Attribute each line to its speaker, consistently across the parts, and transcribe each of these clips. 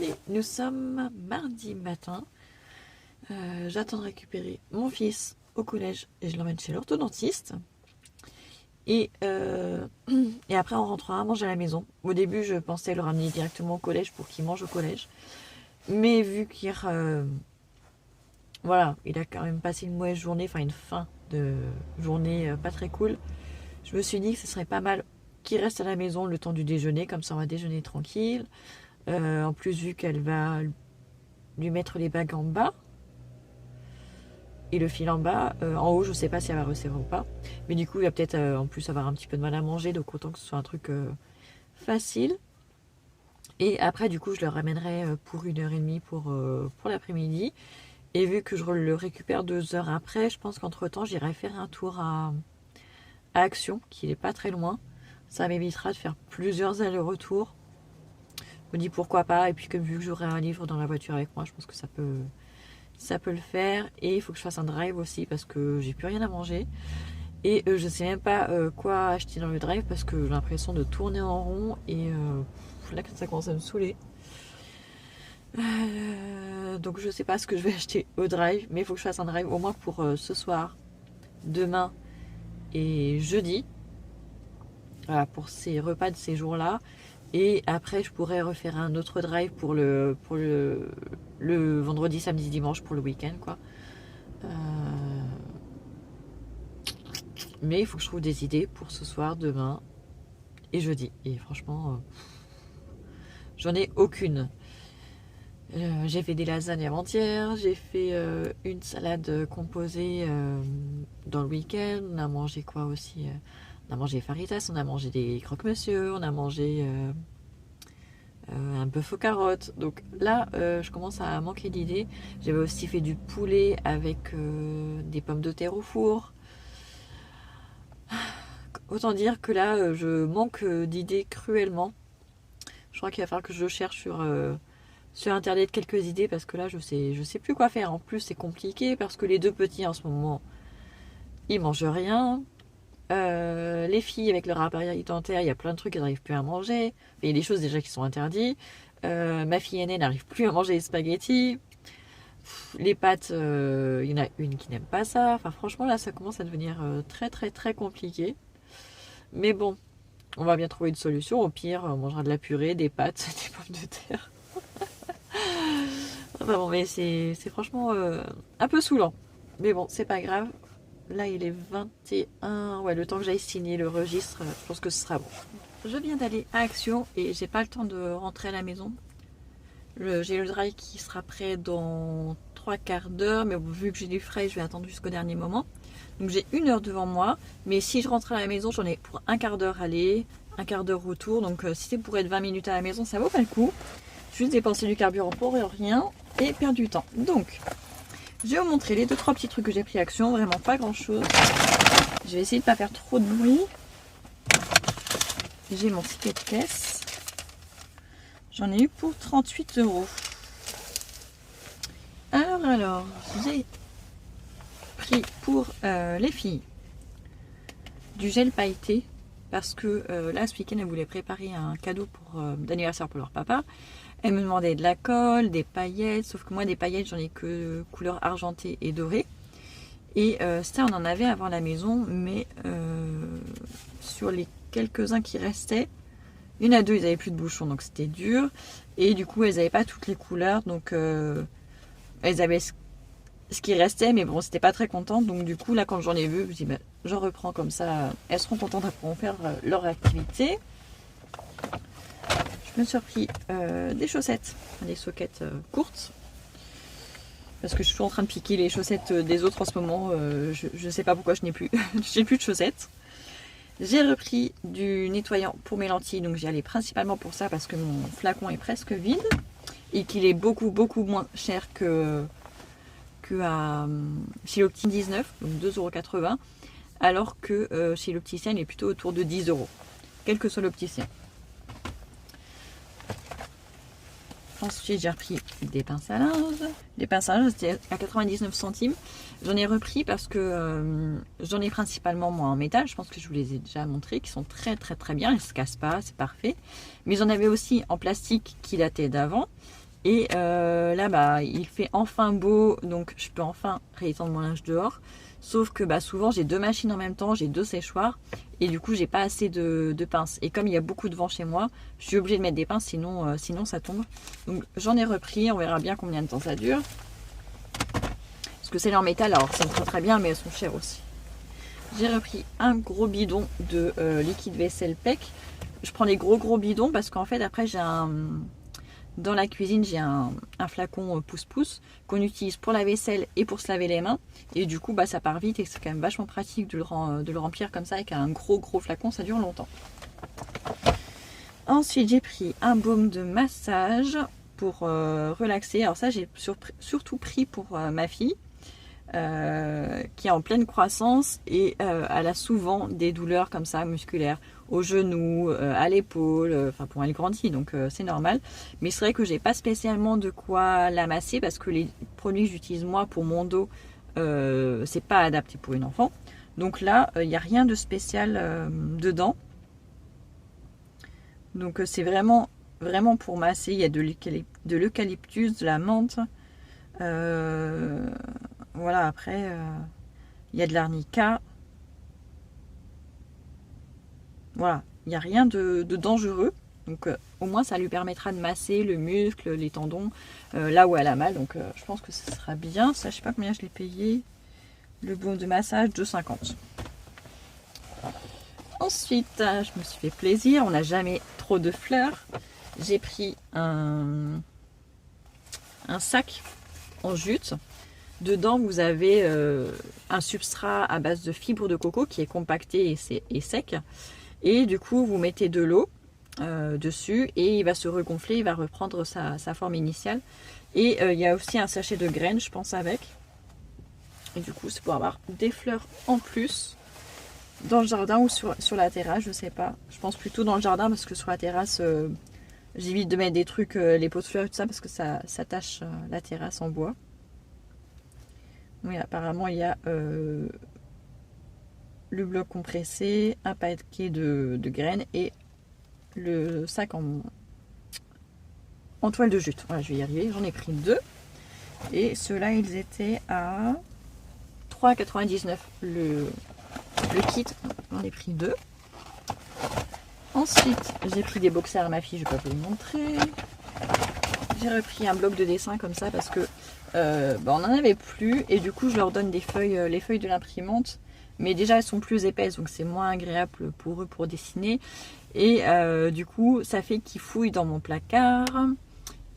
Speaker 1: Allez, nous sommes mardi matin. J'attends de récupérer mon fils au collège et je l'emmène chez l'orthodontiste. Et après, on rentrera manger à la maison. Au début, je pensais le ramener directement au collège pour qu'il mange au collège. Mais vu qu'hier, voilà, il a quand même passé une mauvaise journée, enfin une fin de journée pas très cool, je me suis dit que ce serait pas mal qu'il reste à la maison le temps du déjeuner, comme ça on va déjeuner tranquille. En plus, vu qu'elle va lui mettre les bagues en bas et le fil en bas, en haut je sais pas si elle va recevoir ou pas, mais du coup il va peut-être en plus avoir un petit peu de mal à manger, donc autant que ce soit un truc facile. Et après du coup je le ramènerai pour 1h30 pour l'après-midi, et vu que je le récupère 2 heures après, je pense qu'entre temps j'irai faire un tour à Action, qui n'est pas très loin. Ça m'évitera de faire plusieurs allers-retours. Je me dis pourquoi pas, et puis comme vu que j'aurai un livre dans la voiture avec moi, je pense que ça peut le faire. Et il faut que je fasse un drive aussi parce que j'ai plus rien à manger, et je sais même pas quoi acheter dans le drive parce que j'ai l'impression de tourner en rond, et là ça commence à me saouler. Donc je sais pas ce que je vais acheter au drive, mais il faut que je fasse un drive au moins pour ce soir, demain et jeudi. Voilà, pour ces repas de ces jours-là. Et après, je pourrais refaire un autre drive pour le vendredi, samedi, dimanche, pour le week-end, quoi. Mais il faut que je trouve des idées pour ce soir, demain et jeudi. Et franchement, j'en ai aucune. J'ai fait des lasagnes avant-hier, j'ai fait une salade composée dans le week-end. On a mangé quoi aussi? On a mangé faritas, on a mangé des croque-monsieur, on a mangé un bœuf aux carottes. Donc là, je commence à manquer d'idées. J'avais aussi fait du poulet avec des pommes de terre au four. Autant dire que là, je manque d'idées cruellement. Je crois qu'il va falloir que je cherche sur internet quelques idées, parce que là, je sais plus quoi faire. En plus, c'est compliqué parce que les deux petits en ce moment, ils mangent rien. Les filles avec leur appareil alimentaire, il y a plein de trucs qu'elles n'arrivent plus à manger. Il y a des choses déjà qui sont interdites. Ma fille aînée n'arrive plus à manger les spaghettis. Les pâtes, il y en a une qui n'aime pas ça. Enfin, franchement, là, ça commence à devenir très, très, très compliqué. Mais bon, on va bien trouver une solution. Au pire, on mangera de la purée, des pâtes, des pommes de terre. Enfin bon, mais c'est franchement un peu saoulant. Mais bon, c'est pas grave. Là, il est 21. Ouais, le temps que j'aille signer le registre, je pense que ce sera bon. Je viens d'aller à Action et j'ai pas le temps de rentrer à la maison. J'ai le drive qui sera prêt dans 3/4 d'heure, mais vu que j'ai du frais, je vais attendre jusqu'au dernier moment. Donc j'ai 1 heure devant moi, mais si je rentre à la maison, j'en ai pour 1/4 d'heure aller, 1/4 d'heure retour. Donc si c'est pour être 20 minutes à la maison, ça vaut pas le coup. Juste dépenser du carburant pour rien et perdre du temps. Donc, je vais vous montrer les 2-3 petits trucs que j'ai pris à Action, vraiment pas grand chose. Je vais essayer de ne pas faire trop de bruit. J'ai mon ticket de caisse. J'en ai eu pour 38 €. Alors, j'ai pris pour les filles du gel pailleté, parce que là, ce week-end, elles voulaient préparer un cadeau d'anniversaire pour leur papa. Elles me demandaient de la colle, des paillettes, sauf que moi, des paillettes, j'en ai que couleur argentée et dorée. Et ça, on en avait avant la maison, mais sur les quelques-uns qui restaient, il y en a 2, ils n'avaient plus de bouchons, donc c'était dur. Et du coup, elles n'avaient pas toutes les couleurs, donc elles avaient ce qui restait, mais bon, c'était pas très contente. Donc du coup, là, quand j'en ai vu, je me dis, bah, j'en reprends comme ça, elles seront contentes, elles pourront faire leur activité. Je me suis repris des chaussettes, des soquettes courtes. Parce que je suis en train de piquer les chaussettes des autres en ce moment. Je sais pas pourquoi je n'ai plus. J'ai plus de chaussettes. J'ai repris du nettoyant pour mes lentilles. Donc j'y allais principalement pour ça, parce que mon flacon est presque vide. Et qu'il est beaucoup, beaucoup moins cher que chez l'Opti 19. Donc 2,80 €. Alors que chez l'opticien, il est plutôt autour de 10 €. Quel que soit l'opticien. Ensuite, j'ai repris des pinces à linge. Les pinces à linge, c'était à 99 centimes. J'en ai repris parce que j'en ai principalement moi en métal. Je pense que je vous les ai déjà montrés, qui sont très très très bien. Ils ne se cassent pas, c'est parfait. Mais j'en avais aussi en plastique qui datait d'avant. Et là, bah, il fait enfin beau, donc je peux enfin réétendre mon linge dehors. Sauf que bah, souvent, j'ai deux machines en même temps, j'ai deux séchoirs. Et du coup, j'ai pas assez de pinces. Et comme il y a beaucoup de vent chez moi, je suis obligée de mettre des pinces, sinon, sinon ça tombe. Donc j'en ai repris, on verra bien combien de temps ça dure. Parce que c'est en métal, alors ça me très très bien, mais elles sont chères aussi. J'ai repris un gros bidon de liquide vaisselle PEC. Je prends les gros bidons parce qu'en fait, après, j'ai un... Dans la cuisine, j'ai un flacon pouce-pouce qu'on utilise pour la vaisselle et pour se laver les mains. Et du coup, bah, ça part vite et c'est quand même vachement pratique de le remplir comme ça avec un gros flacon, ça dure longtemps. Ensuite, j'ai pris un baume de massage pour relaxer. Alors ça, j'ai surtout pris pour ma fille qui est en pleine croissance et elle a souvent des douleurs comme ça musculaires au genou, à l'épaule, enfin bon elle grandit donc c'est normal, mais c'est vrai que j'ai pas spécialement de quoi la masser parce que les produits que j'utilise moi pour mon dos c'est pas adapté pour une enfant, donc là il n'y a rien de spécial dedans, donc c'est vraiment pour masser. Il y a de l'eucalyptus, de la menthe, voilà, après il y a de l'arnica. Voilà, il n'y a rien de dangereux. Donc au moins ça lui permettra de masser le muscle, les tendons, là où elle a mal. Donc je pense que ce sera bien. Ça, je sais pas combien je l'ai payé. Le baume de massage, 2,50 €. Ensuite, je me suis fait plaisir. On n'a jamais trop de fleurs. J'ai pris un sac en jute. Dedans, vous avez un substrat à base de fibres de coco qui est compacté et sec. Et du coup, vous mettez de l'eau dessus et il va se regonfler, il va reprendre sa forme initiale. Et il y a aussi un sachet de graines, je pense, avec. Et du coup, c'est pour avoir des fleurs en plus dans le jardin ou sur la terrasse, je sais pas. Je pense plutôt dans le jardin parce que sur la terrasse, j'évite de mettre des trucs, les pots de fleurs et tout ça, parce que ça tâche la terrasse en bois. Oui, apparemment, il y a le bloc compressé, un paquet de graines et le sac en toile de jute. Voilà, je vais y arriver. J'en ai pris 2. Et ceux-là, ils étaient à 3,99 € le kit. J'en ai pris 2. Ensuite, j'ai pris des boxers à ma fille. Je ne vais pas vous les montrer. J'ai repris un bloc de dessin comme ça parce que on n'en avait plus. Et du coup, je leur donne des feuilles, les feuilles de l'imprimante. Mais déjà, elles sont plus épaisses, donc c'est moins agréable pour eux pour dessiner. Et du coup, ça fait qu'ils fouillent dans mon placard.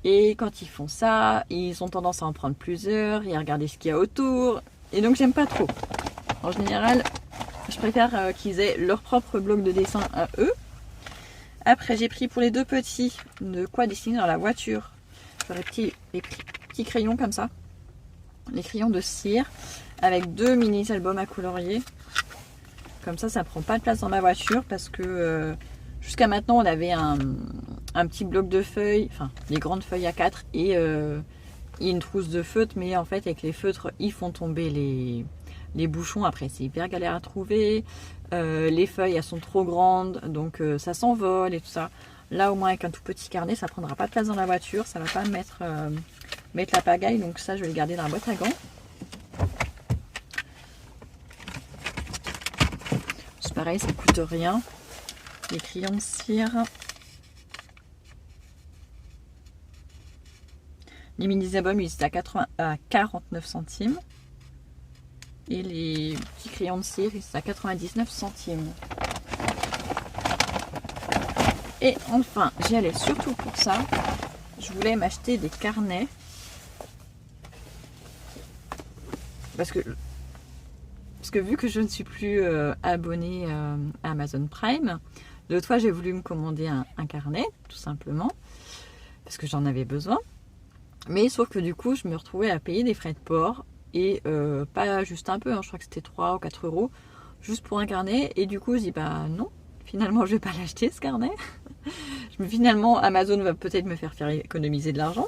Speaker 1: Et quand ils font ça, ils ont tendance à en prendre plusieurs et à regarder ce qu'il y a autour. Et donc, j'aime pas trop. En général, je préfère qu'ils aient leur propre bloc de dessin à eux. Après, j'ai pris pour les deux petits de quoi dessiner dans la voiture. J'aurais pris les petits crayons comme ça. Les crayons de cire avec 2 mini albums à colorier. Comme ça prend pas de place dans ma voiture parce que jusqu'à maintenant on avait un petit bloc de feuilles, enfin les grandes feuilles A4 et une trousse de feutre, mais en fait avec les feutres ils font tomber les bouchons, après c'est hyper galère à trouver, les feuilles elles sont trop grandes donc ça s'envole et tout ça. Là au moins avec un tout petit carnet ça prendra pas de place dans la voiture, ça va pas mettre la pagaille, donc ça je vais le garder dans la boîte à gants. C'est pareil, ça coûte rien. Les crayons de cire. Les mini albums ils étaient à 49 centimes. Et les petits crayons de cire ils étaient à 99 centimes. Et enfin, j'y allais surtout pour ça. Je voulais m'acheter des carnets. Parce que vu que je ne suis plus abonnée à Amazon Prime, l'autre fois j'ai voulu me commander un carnet, tout simplement, parce que j'en avais besoin. Mais sauf que du coup, je me retrouvais à payer des frais de port, et pas juste un peu, hein, je crois que c'était 3 ou 4 €, juste pour un carnet. Et du coup, je dis, bah non, finalement, je vais pas l'acheter ce carnet. Finalement, Amazon va peut-être me faire économiser de l'argent,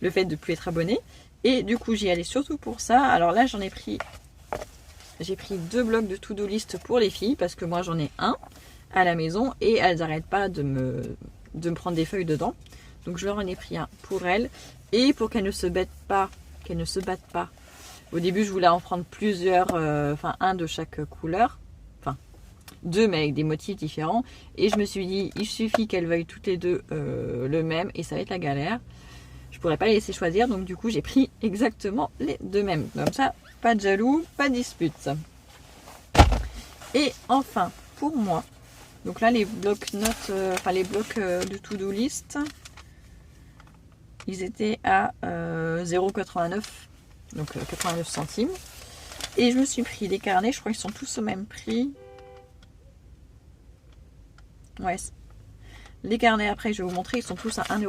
Speaker 1: le fait de ne plus être abonné. Et du coup, j'y allais surtout pour ça. Alors là, j'ai pris 2 blocs de to-do list pour les filles, parce que moi, j'en ai un à la maison, et elles n'arrêtent pas de me prendre des feuilles dedans. Donc je leur en ai pris un pour elles. Et pour qu'elles ne se battent pas, Au début, je voulais en prendre plusieurs, enfin un de chaque couleur. Enfin, deux, mais avec des motifs différents. Et je me suis dit, il suffit qu'elles veuillent toutes les deux le même et ça va être la galère. Je pourrais pas les laisser choisir, donc du coup, j'ai pris exactement les deux mêmes. Comme ça, pas de jaloux, pas de dispute. Et enfin, pour moi, donc là, les blocs-notes, les blocs de to-do list, ils étaient à 0,89, donc 89 centimes. Et je me suis pris des carnets, je crois qu'ils sont tous au même prix. Ouais, les carnets après, je vais vous montrer, ils sont tous à 1,99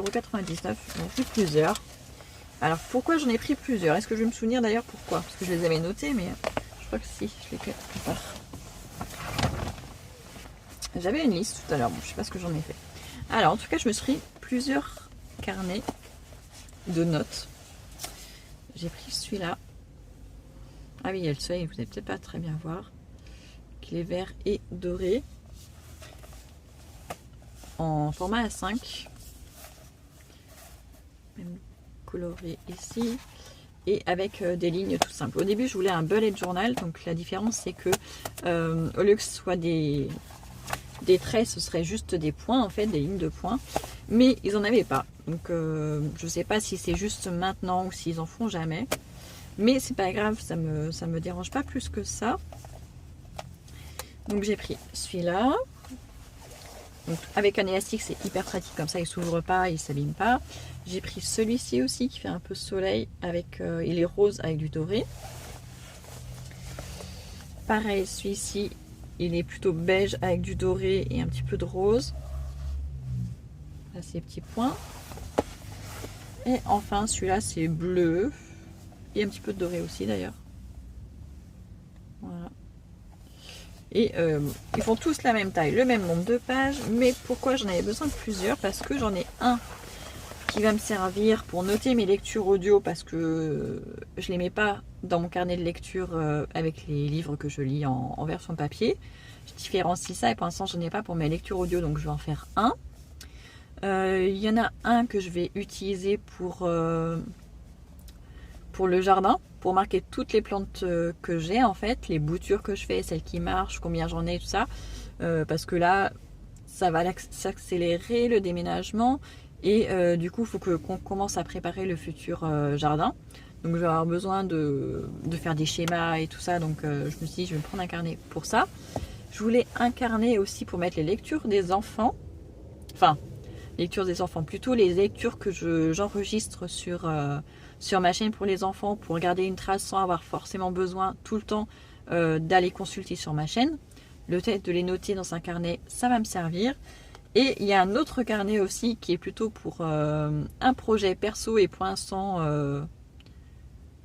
Speaker 1: €. J'en ai pris plusieurs. Alors pourquoi j'en ai pris plusieurs? Est-ce que je vais me souvenir d'ailleurs pourquoi? Parce que je les avais notés, mais je crois que si, je les quelque part. J'avais une liste tout à l'heure, bon, je sais pas ce que j'en ai fait. Alors en tout cas, je me suis pris plusieurs carnets de notes. J'ai pris celui-là. Ah oui, il y a le soleil, vous n'allez peut-être pas très bien voir. Qu'il est vert et doré. En format A5. Même coloré ici. Et avec des lignes tout simples. Au début, je voulais un bullet journal. Donc la différence, c'est que au lieu que ce soit des traits, ce serait juste des points, en fait, des lignes de points. Mais ils n'en avaient pas. Donc je ne sais pas si c'est juste maintenant ou s'ils en font jamais. Mais c'est pas grave, ça me dérange pas plus que ça. Donc j'ai pris celui-là. Donc, avec un élastique, c'est hyper pratique, comme ça il s'ouvre pas, il s'abîme pas. J'ai pris celui-ci aussi qui fait un peu soleil, avec il est rose avec du doré. Pareil, celui-ci, il est plutôt beige avec du doré et un petit peu de rose. Là, ces petits points. Et enfin, celui-là, c'est bleu. Et un petit peu de doré aussi d'ailleurs. Voilà. Et ils font tous la même taille, le même nombre de pages. Mais pourquoi j'en avais besoin de plusieurs? Parce que j'en ai un qui va me servir pour noter mes lectures audio, parce que je les mets pas dans mon carnet de lecture avec les livres que je lis en version papier. Je différencie ça et pour l'instant, je n'en ai pas pour mes lectures audio, donc je vais en faire un. Il y en a un que je vais utiliser pour le jardin, pour marquer toutes les plantes que j'ai en fait, les boutures que je fais, celles qui marchent, combien j'en ai, tout ça. Parce que là, ça va s'accélérer le déménagement et du coup, il faut qu'on commence à préparer le futur jardin. Donc je vais avoir besoin de faire des schémas et tout ça, donc je me suis dit, je vais me prendre un carnet pour ça. Je voulais un carnet aussi pour mettre les lectures des enfants, enfin, lecture des enfants, plutôt les lectures que j'enregistre sur ma chaîne pour les enfants, pour garder une trace sans avoir forcément besoin tout le temps d'aller consulter sur ma chaîne. Le fait de les noter dans un carnet, ça va me servir. Et il y a un autre carnet aussi qui est plutôt pour un projet perso et pour l'instant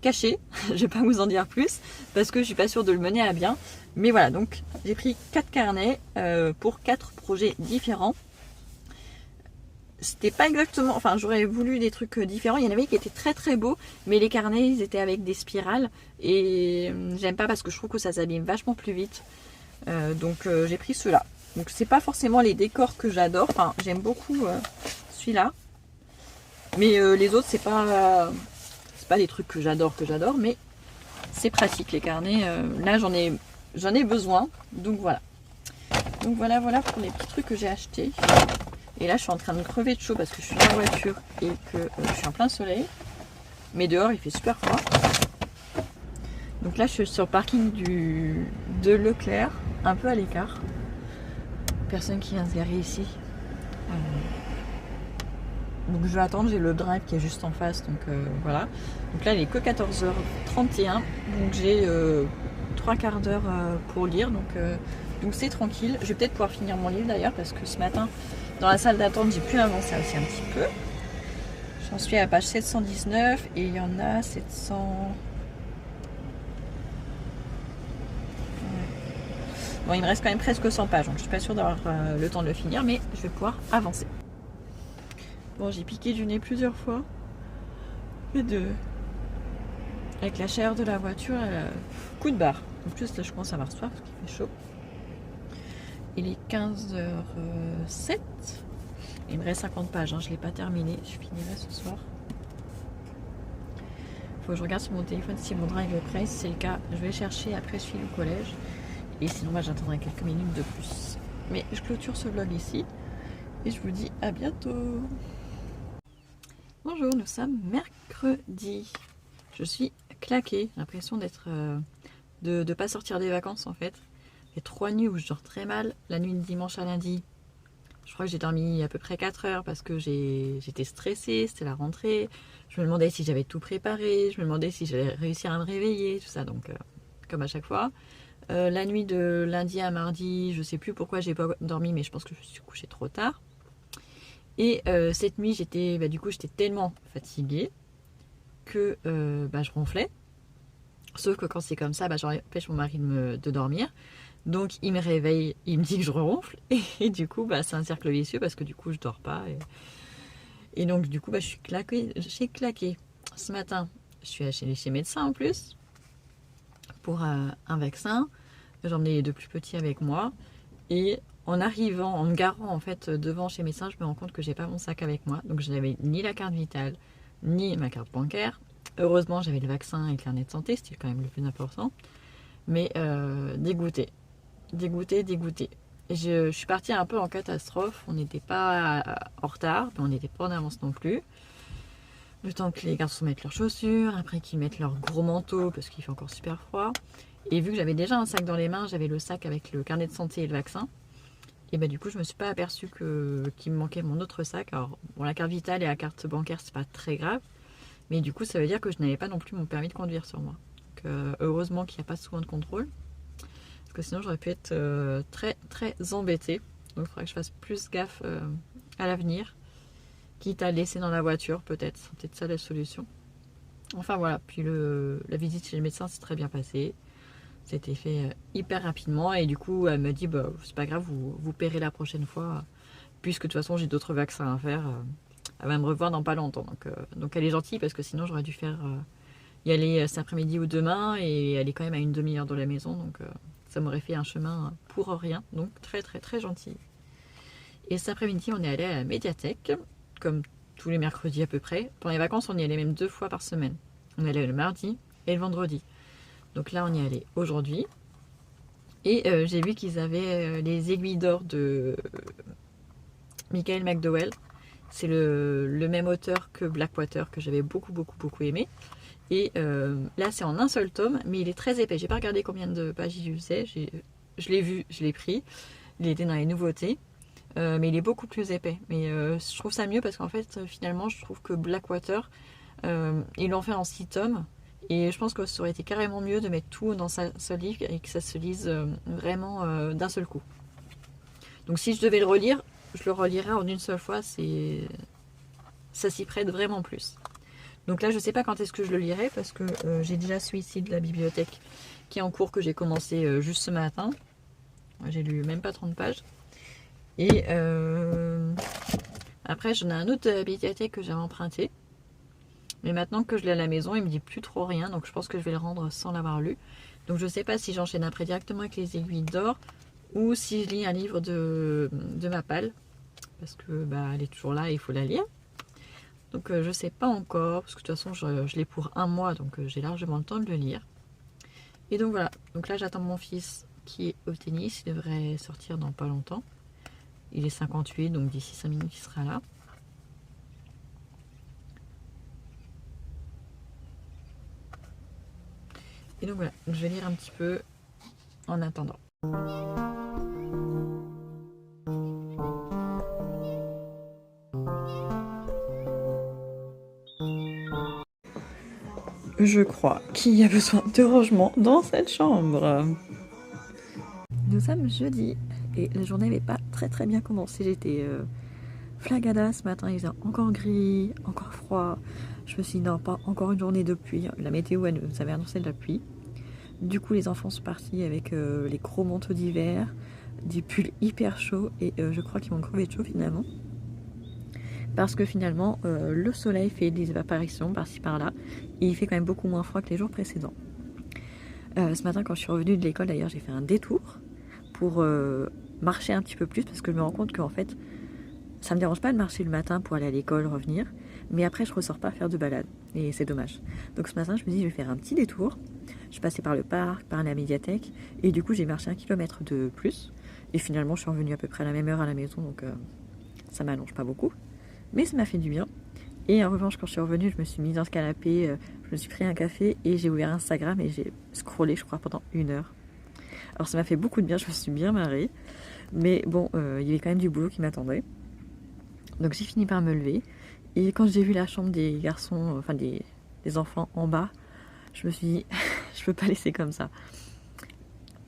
Speaker 1: caché. Je vais pas vous en dire plus parce que je suis pas sûre de le mener à bien. Mais voilà, donc j'ai pris 4 carnets pour 4 projets différents. C'était pas exactement, enfin j'aurais voulu des trucs différents. Il y en avait qui étaient très très beaux, mais les carnets ils étaient avec des spirales et j'aime pas parce que je trouve que ça s'abîme vachement plus vite. Donc j'ai pris ceux-là. Donc c'est pas forcément les décors que j'adore. Enfin j'aime beaucoup celui-là, mais les autres c'est pas des trucs que j'adore, mais c'est pratique les carnets. Là j'en ai besoin, donc voilà. Donc voilà pour les petits trucs que j'ai achetés. Et là, je suis en train de crever de chaud parce que je suis dans la voiture et que je suis en plein soleil. Mais dehors, il fait super froid. Donc là, je suis sur le parking de Leclerc, un peu à l'écart. Personne qui vient se garer ici. Donc je vais attendre, j'ai le drive qui est juste en face. Donc voilà. Donc là, il est que 14h31. Donc j'ai 3 quarts d'heure pour lire. Donc c'est tranquille. Je vais peut-être pouvoir finir mon livre d'ailleurs parce que ce matin, dans la salle d'attente, j'ai pu avancer aussi un petit peu. J'en suis à la page 719 et il y en a 700... Bon, il me reste quand même presque 100 pages, donc je suis pas sûre d'avoir le temps de le finir, mais je vais pouvoir avancer. Bon, j'ai piqué du nez plusieurs fois. Mais avec la chaleur de la voiture, coup de barre. En plus, là, je commence à avoir soif parce qu'il fait chaud. Il est 15h07. Il me reste 50 pages, hein, je ne l'ai pas terminé, je finirai ce soir. Faut que je regarde sur mon téléphone si mon drive est prêt. Si c'est le cas, je vais chercher, après je file au collège. Et sinon, bah, j'attendrai quelques minutes de plus. Mais je clôture ce vlog ici. Et je vous dis à bientôt. Bonjour, nous sommes mercredi. Je suis claquée. J'ai l'impression d'être... de ne pas sortir des vacances en fait. Il y a 3 nuits où je dors très mal. La nuit de dimanche à lundi, je crois que j'ai dormi à peu près 4 heures parce que j'étais stressée, c'était la rentrée. Je me demandais si j'avais tout préparé, je me demandais si j'allais réussir à me réveiller, tout ça, donc comme à chaque fois. La nuit de lundi à mardi, je sais plus pourquoi j'ai pas dormi, mais je pense que je me suis couchée trop tard. Et cette nuit, j'étais tellement fatiguée que je ronflais. Sauf que quand c'est comme ça, j'empêche mon mari de dormir. Donc il me réveille, il me dit que je ronfle. Et du coup, c'est un cercle vicieux parce que du coup, je dors pas. Et donc du coup, je suis claquée. J'ai claqué. Ce matin, je suis allée chez le médecin en plus pour un vaccin. J'ai emmené les 2 plus petits avec moi. Et en arrivant, en me garant en fait devant chez le médecin, je me rends compte que j'ai pas mon sac avec moi. Donc je n'avais ni la carte vitale, ni ma carte bancaire. Heureusement, j'avais le vaccin et le carnet de santé, c'était quand même le plus important. Mais dégoûtée. Je suis partie un peu en catastrophe. On n'était pas en retard, mais on n'était pas en avance non plus. Le temps que les garçons mettent leurs chaussures, après qu'ils mettent leur gros manteau parce qu'il fait encore super froid. Et vu que j'avais déjà un sac dans les mains, j'avais le sac avec le carnet de santé et le vaccin. Et du coup, je me suis pas aperçue qu'il me manquait mon autre sac. Alors, bon, la carte vitale et la carte bancaire, c'est pas très grave. Mais du coup, ça veut dire que je n'avais pas non plus mon permis de conduire sur moi. Donc, heureusement qu'il n'y a pas souvent de contrôle. Parce que sinon, j'aurais pu être très, très embêtée. Donc, il faudra que je fasse plus gaffe à l'avenir. Quitte à laisser dans la voiture, peut-être. C'est peut-être ça la solution. Enfin, voilà. Puis, la visite chez le médecin s'est très bien passée. C'était fait hyper rapidement. Et du coup, elle me dit, c'est pas grave, vous paierez la prochaine fois. Puisque de toute façon, j'ai d'autres vaccins à faire. Elle va me revoir dans pas longtemps. Donc elle est gentille parce que sinon j'aurais dû y aller cet après-midi ou demain et elle est quand même à une demi-heure de la maison. Donc ça m'aurait fait un chemin pour rien. Donc très très très gentille. Et cet après-midi on est allé à la médiathèque comme tous les mercredis à peu près. Pendant les vacances on y allait même 2 fois par semaine. On allait le mardi et le vendredi. Donc là on y allait aujourd'hui. Et j'ai vu qu'ils avaient les aiguilles d'or de Michael McDowell. C'est le même auteur que Blackwater que j'avais beaucoup aimé. Et là c'est en un seul tome, mais il est très épais. J'ai pas regardé combien de pages il faisait. Je l'ai vu, je l'ai pris. Il était dans les nouveautés. Mais il est beaucoup plus épais. Mais je trouve ça mieux parce qu'en fait finalement je trouve que Blackwater ils l'ont fait en 6 tomes. Et je pense que ça aurait été carrément mieux de mettre tout dans un seul livre et que ça se lise vraiment d'un seul coup. Donc si je devais le relire, je le relirai en une seule fois, ça s'y prête vraiment plus. Donc là, je ne sais pas quand est-ce que je le lirai parce que j'ai déjà celui-ci de la bibliothèque qui est en cours que j'ai commencé juste ce matin. J'ai lu même pas 30 pages. Et après, j'en ai un autre de la bibliothèque que j'ai emprunté. Mais maintenant que je l'ai à la maison, il me dit plus trop rien. Donc je pense que je vais le rendre sans l'avoir lu. Donc je ne sais pas si j'enchaîne après directement avec les aiguilles d'or ou si je lis un livre de ma palle. Parce que elle est toujours là et il faut la lire. Donc je sais pas encore, parce que de toute façon je l'ai pour 1 mois, donc j'ai largement le temps de le lire. Et donc voilà, donc là j'attends mon fils qui est au tennis, il devrait sortir dans pas longtemps. Il est 58, donc d'ici 5 minutes il sera là. Et donc voilà, je vais lire un petit peu en attendant. Je crois qu'il y a besoin de rangement dans cette chambre. Nous sommes jeudi et la journée n'avait pas très bien commencé. J'étais flagada ce matin, il faisait encore gris, encore froid. Je me suis dit non, pas encore une journée de pluie. La météo elle nous avait annoncé de la pluie. Du coup les enfants sont partis avec les gros manteaux d'hiver, des pulls hyper chauds et je crois qu'ils vont crever de chaud finalement. Parce que finalement le soleil fait des apparitions par-ci par-là et il fait quand même beaucoup moins froid que les jours précédents. Ce matin quand je suis revenue de l'école d'ailleurs j'ai fait un détour pour marcher un petit peu plus parce que je me rends compte qu'en fait ça me dérange pas de marcher le matin pour aller à l'école, revenir, mais après je ressors pas faire de balade et c'est dommage. Donc ce matin je me dis je vais faire un petit détour. Je suis passée par le parc, par la médiathèque et du coup j'ai marché 1 kilomètre de plus et finalement je suis revenue à peu près à la même heure à la maison, donc ça m'allonge pas beaucoup, mais ça m'a fait du bien. Et en revanche quand je suis revenue je me suis mise dans ce canapé, je me suis pris un café et j'ai ouvert Instagram et j'ai scrollé je crois pendant 1 heure. Alors ça m'a fait beaucoup de bien, je me suis bien marrée, mais bon il y avait quand même du boulot qui m'attendait. Donc j'ai fini par me lever et quand j'ai vu la chambre des garçons, enfin des enfants en bas, je me suis dit je peux pas laisser comme ça.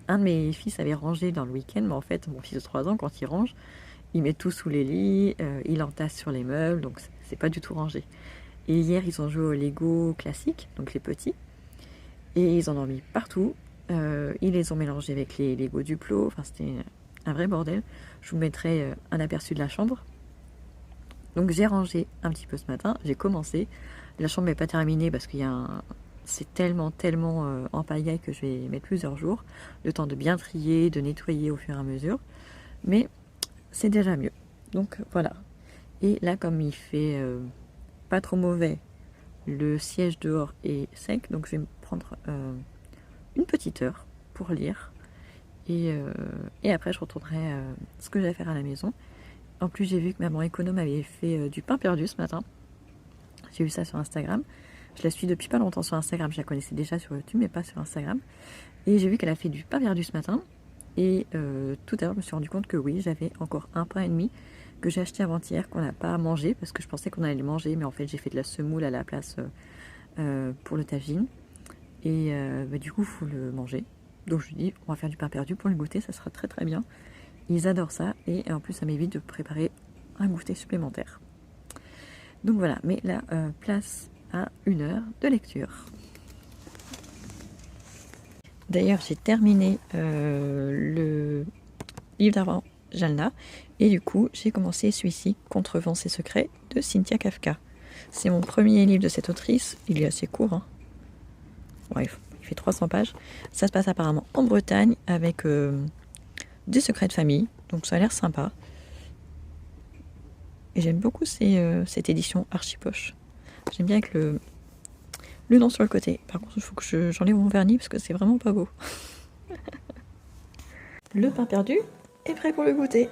Speaker 1: Un de mes fils avait rangé dans le week-end, mais en fait mon fils de 3 ans quand il range, il met tout sous les lits, il entasse sur les meubles, donc c'est pas du tout rangé. Et hier ils ont joué au Lego classique, donc les petits, et ils en ont mis partout. Ils les ont mélangés avec les Lego Duplo, enfin c'était un vrai bordel. Je vous mettrai un aperçu de la chambre. Donc j'ai rangé un petit peu ce matin, j'ai commencé. La chambre n'est pas terminée parce qu'il y a c'est tellement en pagaille que je vais mettre plusieurs jours. Le temps de bien trier, de nettoyer au fur et à mesure. Mais c'est déjà mieux. Donc voilà. Et là comme il fait pas trop mauvais, le siège dehors est sec. Donc je vais me prendre une petite heure pour lire. Et après je retournerai ce que j'ai à faire à la maison. En plus, j'ai vu que maman économe avait fait du pain perdu ce matin. J'ai vu ça sur Instagram. Je la suis depuis pas longtemps sur Instagram. Je la connaissais déjà sur YouTube, mais pas sur Instagram. Et j'ai vu qu'elle a fait du pain perdu ce matin. Et tout à l'heure, je me suis rendu compte que oui, j'avais encore un pain et demi que j'ai acheté avant-hier, qu'on n'a pas mangé, parce que je pensais qu'on allait le manger. Mais en fait, j'ai fait de la semoule à la place pour le tagine. Et du coup, il faut le manger. Donc je me dis, on va faire du pain perdu pour le goûter, ça sera très bien. Ils adorent ça et en plus ça m'évite de préparer un goûter supplémentaire. Donc voilà, mais là, place à 1 heure de lecture. D'ailleurs, j'ai terminé le livre d'Armand Jalna et du coup, j'ai commencé celui-ci, Contrevents et secrets, de Cynthia Kafka. C'est mon premier livre de cette autrice, il est assez court, hein. Bref, il fait 300 pages. Ça se passe apparemment en Bretagne avec des secrets de famille, donc ça a l'air sympa. Et j'aime beaucoup cette édition archi-poche. J'aime bien avec le nom sur le côté. Par contre, il faut que j'enlève mon vernis parce que c'est vraiment pas beau. Le pain perdu est prêt pour le goûter.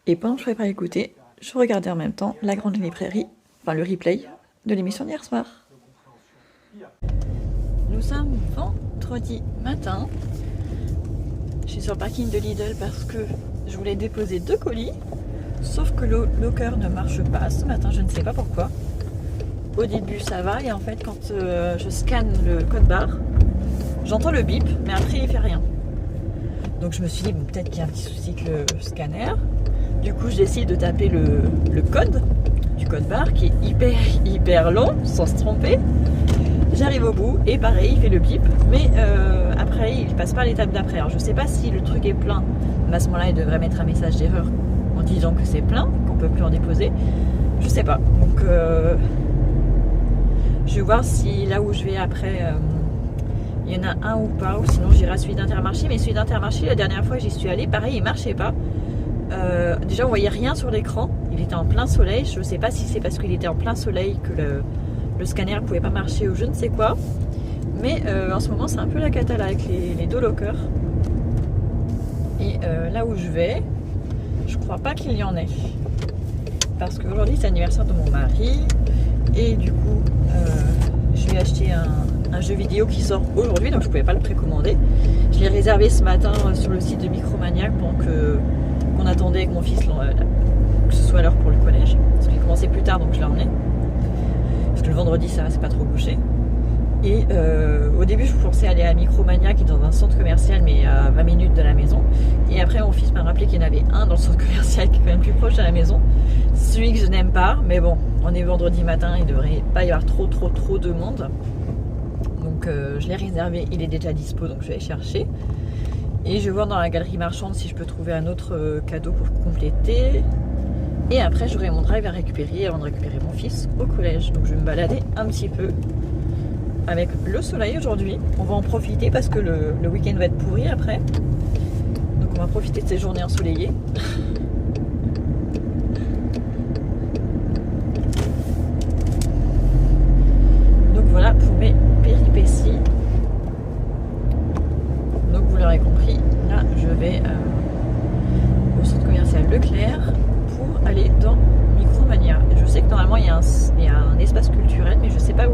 Speaker 1: Et pendant que je préparais le goûter, je regardais en même temps La Grande Librairie, enfin le replay de l'émission d'hier soir. Nous sommes vendredi matin. Je suis sur le parking de Lidl parce que je voulais déposer 2 colis. Sauf que le locker ne marche pas ce matin, je ne sais pas pourquoi. Au début ça va et en fait quand je scanne le code barre, j'entends le bip mais après il fait rien. Donc je me suis dit bon, peut-être qu'il y a un petit souci avec le scanner. Du coup je décide de taper le code du code barre qui est hyper long sans se tromper. J'arrive au bout et pareil il fait le bip mais après il passe pas à l'étape d'après. Alors je sais pas si le truc est plein, mais à ce moment là il devrait mettre un message d'erreur en disant que c'est plein, qu'on peut plus en déposer. Je sais pas. Donc je vais voir si là où je vais après il y en a un ou pas, ou sinon j'irai à celui d'Intermarché. Mais celui d'Intermarché, la dernière fois j'y suis allée, pareil il marchait pas. Déjà on voyait rien sur l'écran, il était en plein soleil. Je sais pas si c'est parce qu'il était en plein soleil que le scanner ne pouvait pas marcher ou je ne sais quoi. Mais en ce moment c'est un peu la cata là avec les 2 lockers. Et là où je vais, je crois pas qu'il y en ait. Parce qu'aujourd'hui c'est l'anniversaire de mon mari. Et du coup, je lui ai acheté un jeu vidéo qui sort aujourd'hui, donc je pouvais pas le précommander. Je l'ai réservé ce matin sur le site de Micromania pendant qu'on attendait avec mon fils que ce soit l'heure pour le collège. Parce qu'il commençait plus tard, donc je l'ai emmené. Parce que le vendredi, ça va, c'est pas trop bouché. Et au début, je pensais aller à Micromania qui est dans un centre commercial, mais à 20 minutes de la maison. Et après, mon fils m'a rappelé qu'il y en avait un dans le centre commercial qui est quand même plus proche de la maison. Celui que je n'aime pas, mais bon, on est vendredi matin, il ne devrait pas y avoir trop de monde. Donc je l'ai réservé, il est déjà dispo, donc je vais aller chercher. Et je vais voir dans la galerie marchande si je peux trouver un autre cadeau pour compléter. Et après, j'aurai mon drive à récupérer avant de récupérer mon fils au collège. Donc je vais me balader un petit peu. Avec le soleil aujourd'hui, on va en profiter parce que le week-end va être pourri après. Donc on va profiter de ces journées ensoleillées.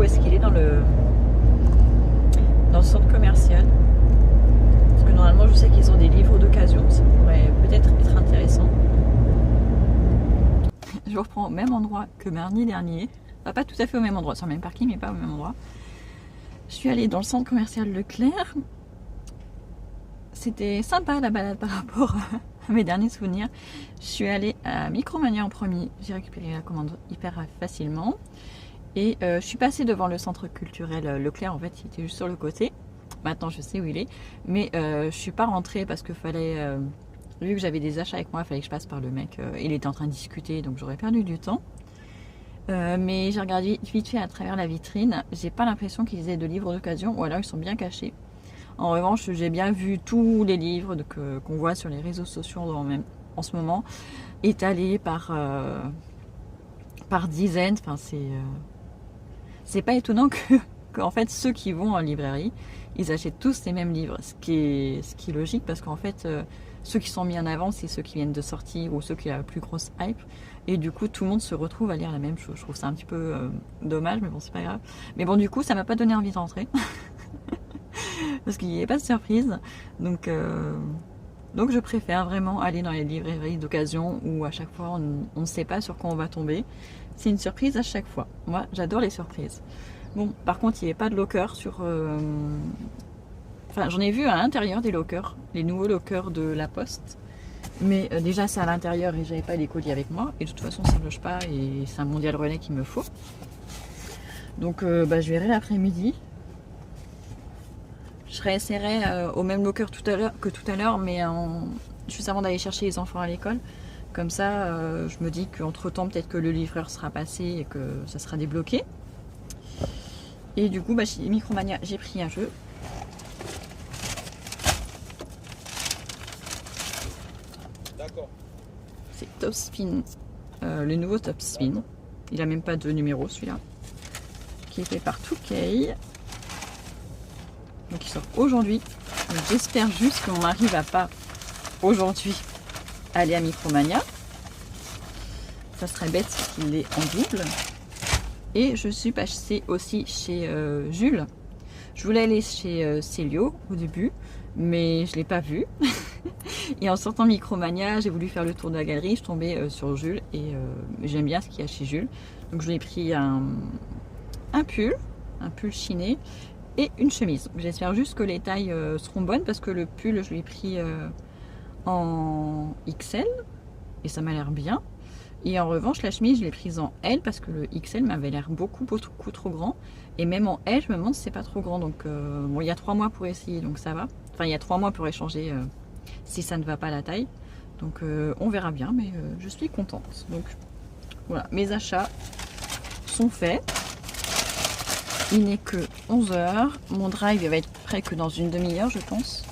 Speaker 1: est-ce qu'il est dans le centre commercial. Parce que normalement, je sais qu'ils ont des livres d'occasion. Ça pourrait peut-être être intéressant. Je reprends au même endroit que mardi dernier. Enfin, pas tout à fait au même endroit, sur le même parking, mais pas au même endroit. Je suis allée dans le centre commercial Leclerc. C'était sympa la balade par rapport à mes derniers souvenirs. Je suis allée à Micromania en premier. J'ai récupéré la commande hyper facilement. Et je suis passée devant le centre culturel Leclerc. En fait, il était juste sur le côté. Maintenant, je sais où il est. Mais je suis pas rentrée parce que fallait... vu que j'avais des achats avec moi, il fallait que je passe par le mec. Il était en train de discuter, donc j'aurais perdu du temps. Mais j'ai regardé vite fait à travers la vitrine. J'ai pas l'impression qu'ils aient de livres d'occasion, ou alors ils sont bien cachés. En revanche, j'ai bien vu tous les livres qu'on voit sur les réseaux sociaux en ce moment, étalés par dizaines. Enfin, c'est pas étonnant qu'en fait ceux qui vont en librairie, ils achètent tous les mêmes livres, ce qui est logique parce qu'en fait ceux qui sont mis en avant, c'est ceux qui viennent de sortir ou ceux qui ont la plus grosse hype. Et du coup, tout le monde se retrouve à lire la même chose. Je trouve ça un petit peu dommage, mais bon, c'est pas grave. Mais bon, du coup, ça m'a pas donné envie de rentrer. Parce qu'il n'y avait pas de surprise. Donc je préfère vraiment aller dans les librairies d'occasion où à chaque fois, on ne sait pas sur quoi on va tomber. C'est une surprise à chaque fois. Moi, j'adore les surprises. Bon, par contre, il n'y avait pas de locker sur... Enfin, j'en ai vu à l'intérieur des lockers, les nouveaux lockers de la Poste. Mais déjà, c'est à l'intérieur et j'avais pas les colis avec moi. Et de toute façon, ça ne loge pas et c'est un mondial relais qu'il me faut. Donc, je verrai l'après-midi. Je réessayerai au même locker que tout à l'heure, mais juste avant d'aller chercher les enfants à l'école. Comme ça, je me dis qu'entre temps, peut-être que le livreur sera passé et que ça sera débloqué. Et du coup, chez Micromania, j'ai pris un jeu.
Speaker 2: D'accord.
Speaker 1: C'est Top Spin, le nouveau Top Spin. Il a même pas de numéro celui-là. Qui est fait par 2K. Donc il sort aujourd'hui. J'espère juste qu'on arrive à pas aujourd'hui aller à Micromania. Ça serait bête qu'il est en double. Et je suis passée aussi chez Jules. Je voulais aller chez Célio au début, mais je ne l'ai pas vu. Et en sortant Micromania, j'ai voulu faire le tour de la galerie. Je suis tombée sur Jules et j'aime bien ce qu'il y a chez Jules. Donc je lui ai pris un pull chiné et une chemise. J'espère juste que les tailles seront bonnes parce que le pull, je l'ai pris en XL et ça m'a l'air bien. Et en revanche, la chemise, je l'ai prise en L parce que le XL m'avait l'air beaucoup trop grand. Et même en L, je me demande si c'est pas trop grand. Donc, bon, il y a 3 mois pour essayer, donc ça va. Enfin, il y a 3 mois pour échanger si ça ne va pas la taille. Donc, on verra bien, mais je suis contente. Donc, voilà, mes achats sont faits. Il n'est que 11h. Mon drive il va être prêt que dans une demi-heure, je pense.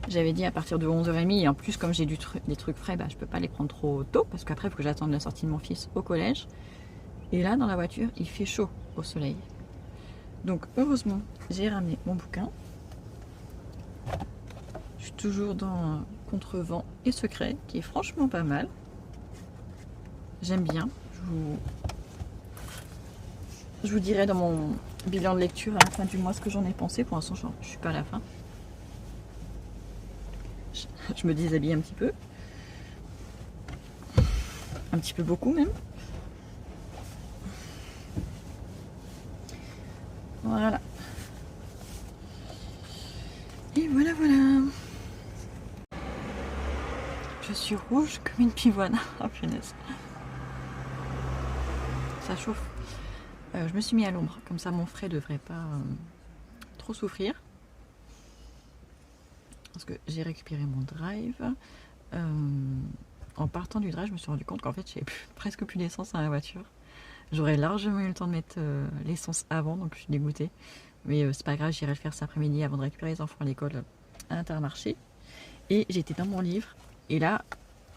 Speaker 1: J'avais dit à partir de 11h30 et en plus comme j'ai des trucs frais, je peux pas les prendre trop tôt parce qu'après il faut que j'attende la sortie de mon fils au collège. Et là dans la voiture il fait chaud au soleil. Donc heureusement j'ai ramené mon bouquin. Je suis toujours dans Contrevent et Secret qui est franchement pas mal. J'aime bien. Je vous dirai dans mon bilan de lecture à la fin du mois ce que j'en ai pensé. Pour l'instant je suis pas à la fin. Je me déshabille un petit peu. Un petit peu beaucoup même. Voilà. Et voilà. Je suis rouge comme une pivoine. Oh punaise. Ça chauffe. Je me suis mis à l'ombre. Comme ça mon frais devrait pas trop souffrir. Parce que j'ai récupéré mon drive. En partant du drive, je me suis rendu compte qu'en fait, j'avais presque plus d'essence dans la voiture. J'aurais largement eu le temps de mettre l'essence avant, donc je suis dégoûtée. Mais c'est pas grave, j'irai le faire cet après-midi avant de récupérer les enfants à l'école à Intermarché. Et j'étais dans mon livre, et là,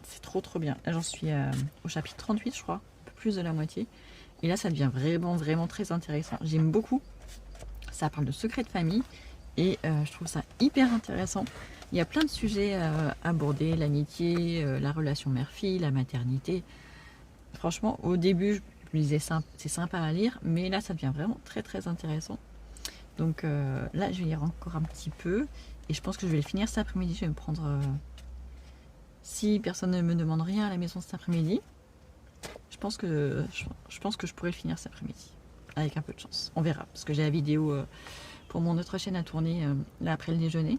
Speaker 1: c'est trop bien. Là, j'en suis au chapitre 38, je crois, un peu plus de la moitié. Et là, ça devient vraiment très intéressant. J'aime beaucoup. Ça parle de secrets de famille. Et je trouve ça hyper intéressant. Il y a plein de sujets abordés, l'amitié, la relation mère-fille, la maternité. Franchement, au début, Je me disais, c'est sympa à lire, mais là, ça devient vraiment très très intéressant. Donc là, je vais lire encore un petit peu. Et je pense que je vais le finir cet après-midi. Je vais me prendre... si personne ne me demande rien à la maison cet après-midi, je pense que je pourrais le finir cet après-midi. Avec un peu de chance. On verra. Parce que j'ai la vidéo pour mon autre chaîne à tourner là après le déjeuner.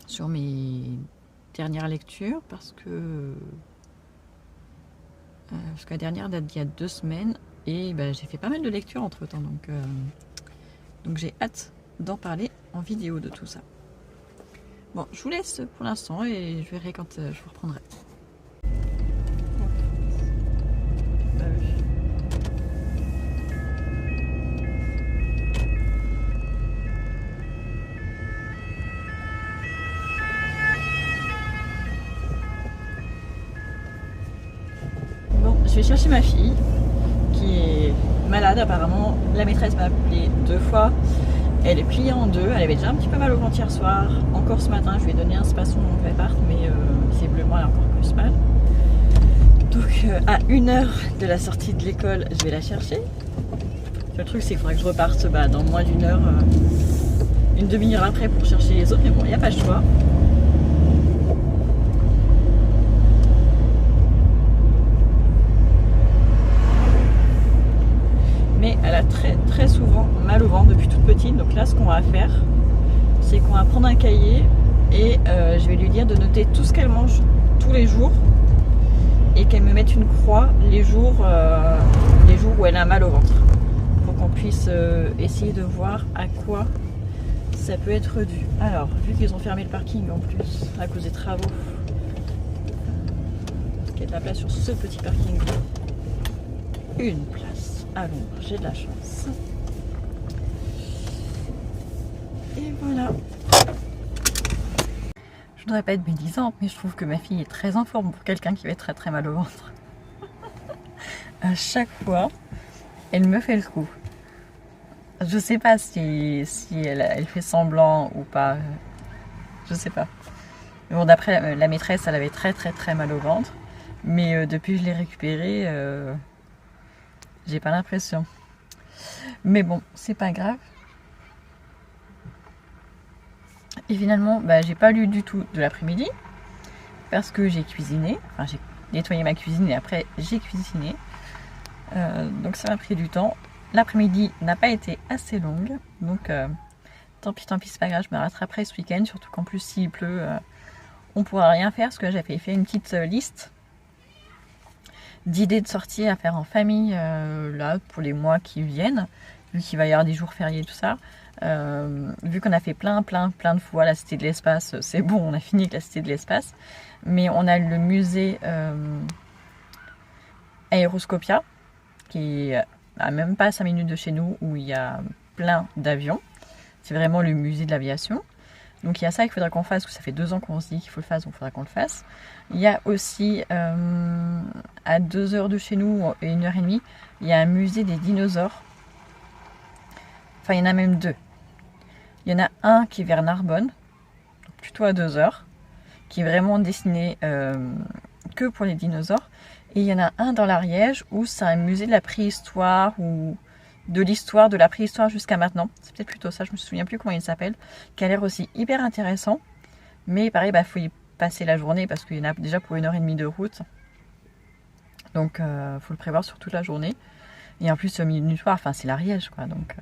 Speaker 1: Sur mes dernières lectures. Parce que la dernière date d'il y a 2 semaines. Et ben, j'ai fait pas mal de lectures entre temps. Donc j'ai hâte d'en parler en vidéo de tout ça. Bon, je vous laisse pour l'instant et je verrai quand je vous reprendrai. Bon, je vais chercher ma fille qui est malade apparemment. La maîtresse m'a appelé 2 fois. Elle est pliée en 2, elle avait déjà un petit peu mal au ventre hier soir. Encore ce matin, je lui ai donné un spasson en Vepart, mais visiblement elle a encore plus mal. Donc à 1 heure de la sortie de l'école, je vais la chercher. Le truc c'est qu'il faudrait que je reparte dans moins d'1 heure, une demi-heure après pour chercher les autres, mais bon, il n'y a pas le choix. Mais elle a très très souvent mal au ventre depuis toute petite. Donc là, ce qu'on va faire, c'est qu'on va prendre un cahier et je vais lui dire de noter tout ce qu'elle mange tous les jours et qu'elle me mette une croix les jours où elle a mal au ventre, pour qu'on puisse essayer de voir à quoi ça peut être dû. Alors, vu qu'ils ont fermé le parking en plus à cause des travaux, qu'il y a de la place sur ce petit parking, une place à l'ombre, j'ai de la chance. Et voilà. Je voudrais pas être médisante, mais je trouve que ma fille est très en forme pour quelqu'un qui va très très mal au ventre. À chaque fois, elle me fait le coup. Je sais pas si elle fait semblant ou pas. Je sais pas. Mais bon, d'après la maîtresse, elle avait très très très mal au ventre. Mais depuis que je l'ai récupérée, j'ai pas l'impression. Mais bon, c'est pas grave. Et finalement, j'ai pas lu du tout de l'après-midi. Parce que j'ai cuisiné. Enfin, j'ai nettoyé ma cuisine et après j'ai cuisiné. Donc ça m'a pris du temps. L'après-midi n'a pas été assez longue. Donc tant pis, c'est pas grave, je me rattraperai ce week-end. Surtout qu'en plus s'il pleut, on pourra rien faire. Parce que j'avais fait une petite liste d'idées de sorties à faire en famille là pour les mois qui viennent, vu qu'il va y avoir des jours fériés et tout ça. Vu qu'on a fait plein de fois la Cité de l'Espace, c'est bon, on a fini avec la Cité de l'Espace, mais on a le musée Aéroscopia qui est à même pas 5 minutes de chez nous, où il y a plein d'avions. C'est vraiment le musée de l'aviation. Donc il y a ça qu'il faudra qu'on fasse, parce que ça fait 2 ans qu'on se dit qu'il faut le faire, donc il faudra qu'on le fasse. Il y a aussi, à 2 heures de chez nous, et 1h30, il y a un musée des dinosaures. Enfin, il y en a même 2. Il y en a un qui est vers Narbonne, plutôt à 2 heures, qui est vraiment destiné que pour les dinosaures. Et il y en a un dans l'Ariège, où c'est un musée de la préhistoire, ou de l'histoire de la préhistoire jusqu'à maintenant. C'est peut-être plutôt ça, je me souviens plus comment il s'appelle, qui a l'air aussi hyper intéressant. Mais pareil, faut y passer la journée parce qu'il y en a déjà pour 1h30 de route. Donc faut le prévoir sur toute la journée. Et en plus au milieu du soir, enfin c'est l'Ariège quoi. Donc,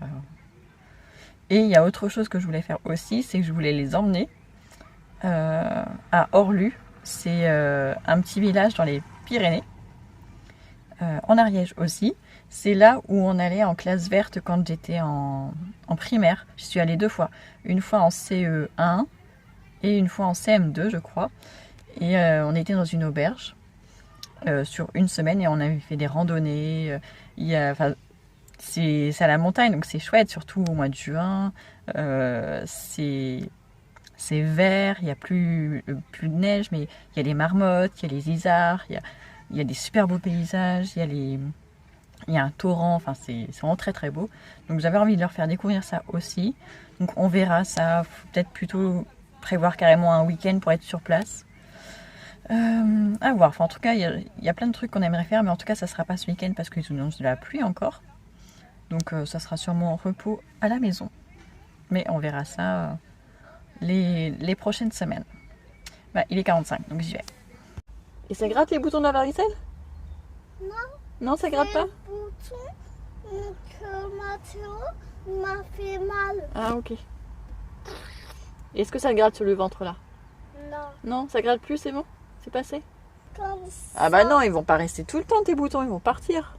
Speaker 1: Et il y a autre chose que je voulais faire aussi, c'est que je voulais les emmener à Orlu. C'est un petit village dans les Pyrénées. En Ariège aussi. C'est là où on allait en classe verte quand j'étais en primaire. J'y suis allée 2 fois. Une fois en CE1 et une fois en CM2, je crois. Et on était dans une auberge sur 1 semaine et on avait fait des randonnées. C'est à la montagne, donc c'est chouette, surtout au mois de juin. C'est vert, il n'y a plus de neige, mais il y a les marmottes, il y a les isards, il y a des super beaux paysages, il y a un torrent, enfin c'est vraiment très très beau. Donc j'avais envie de leur faire découvrir ça aussi. Donc on verra ça, faut peut-être plutôt prévoir carrément un week-end pour être sur place. À voir. Enfin, en tout cas, il y a plein de trucs qu'on aimerait faire, mais en tout cas, ça sera pas ce week-end parce qu'ils annoncent de la pluie encore. Donc, ça sera sûrement en repos à la maison. Mais on verra ça les prochaines semaines. Bah, il est 45, donc j'y vais. Et ça gratte les boutons de la varicelle?
Speaker 3: Non.
Speaker 1: Non, ça gratte pas?
Speaker 3: Le bouton que Mathéo m'a fait mal.
Speaker 1: Ah, ok. Est-ce que ça gratte sur le ventre là?
Speaker 3: Non.
Speaker 1: Non, ça gratte plus, c'est bon? C'est passé?
Speaker 3: Comme ça.
Speaker 1: Ah bah non, ils vont pas rester tout le temps tes boutons, ils vont partir.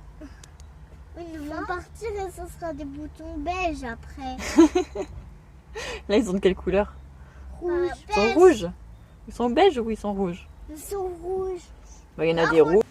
Speaker 3: Ils vont partir et ce sera des boutons beiges après.
Speaker 1: Là, ils sont de quelle couleur?
Speaker 3: Rouge.
Speaker 1: Ils sont rouges. Ils sont beiges ou ils sont rouges?
Speaker 3: Ils sont rouges.
Speaker 1: Bah, il y en a des rouges.